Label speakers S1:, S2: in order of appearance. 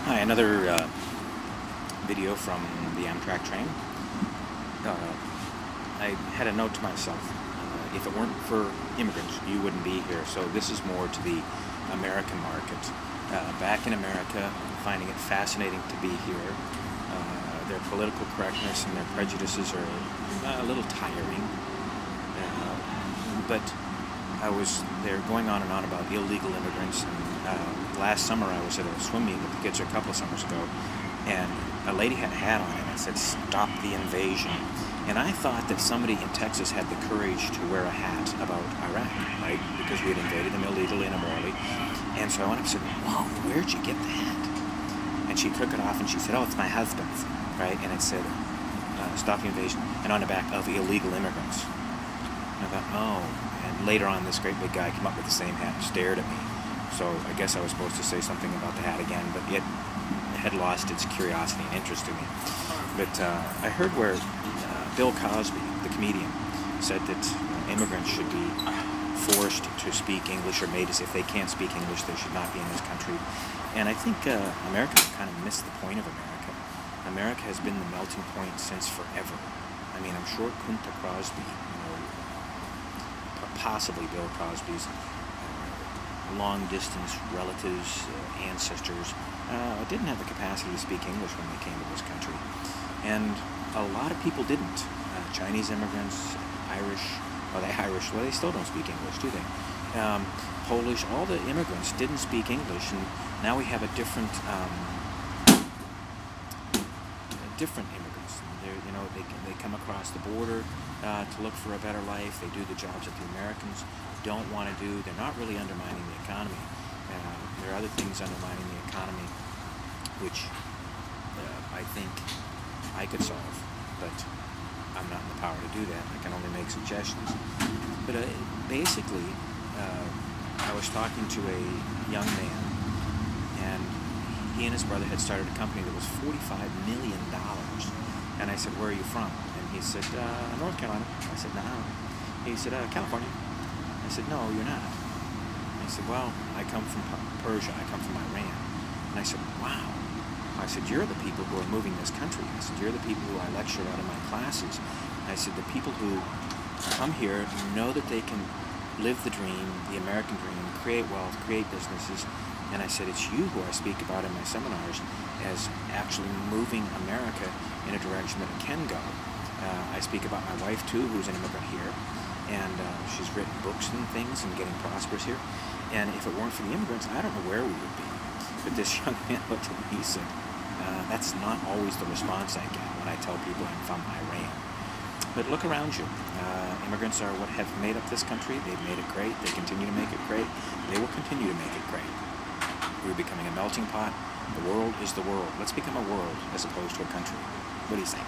S1: Hi, another video from the Amtrak train. I had a note to myself, if it weren't for immigrants, you wouldn't be here. So this is more to the American market. Back in America, finding it fascinating to be here. Their political correctness and their prejudices are a little tiring. But I was there going on and on about illegal immigrants, and last summer I was at a swim meet with the kids, a couple of summers ago, and a lady had a hat on it and it said, "Stop the invasion." And I thought that somebody in Texas had the courage to wear a hat about Iraq, right? Because we had invaded them illegally and immorally. And so I went up and said, "Wow, where'd you get the hat?" And she took it off and she said, "Oh, it's my husband's," right? And it said, "Stop the invasion," and on the back, "of illegal immigrants." And I thought, oh. And later on, this great big guy came up with the same hat and stared at me. So I guess I was supposed to say something about the hat again, but it had lost its curiosity and interest in me. But I heard where Bill Cosby, the comedian, said that immigrants should be forced to speak English, or made as if they can't speak English, they should not be in this country. And I think Americans kind of missed the point of America. America has been the melting point since forever. I mean, I'm sure Kunta Crosby, possibly Bill Cosby's long-distance relatives, ancestors, didn't have the capacity to speak English when they came to this country. And a lot of people didn't. Chinese immigrants, Irish, they still don't speak English, do they? Polish, all the immigrants didn't speak English, and now we have a different immigrants. They come across the border to look for a better life. They do the jobs that the Americans don't want to do. They're not really undermining the economy. There are other things undermining the economy, which I think I could solve, but I'm not in the power to do that. I can only make suggestions. But basically, I was talking to a young man, and he and his brother had started a company that was $45 million. And I said, "Where are you from?" And he said, "North Carolina." I said, "No." He said, "California." I said, "No, you're not." And he said, "Well, I come from Persia. I come from Iran." And I said, "Wow." I said, "You're the people who are moving this country." I said, "You're the people who I lectured out of my classes." And I said, "The people who come here know that they can live the dream, the American dream, create wealth, create businesses." And I said, "It's you who I speak about in my seminars as actually moving America in a direction that it can go." I speak about my wife, too, who's an immigrant here, and she's written books and things and getting prosperous here. And if it weren't for the immigrants, I don't know where we would be. But this young man looked at me and said, that's not always the response I get when I tell people I'm from Iran. But look around you. Immigrants are what have made up this country. They've made it great. They continue to make it great. They will continue to make it great. We're becoming a melting pot. The world is the world. Let's become a world as opposed to a country. What do you think?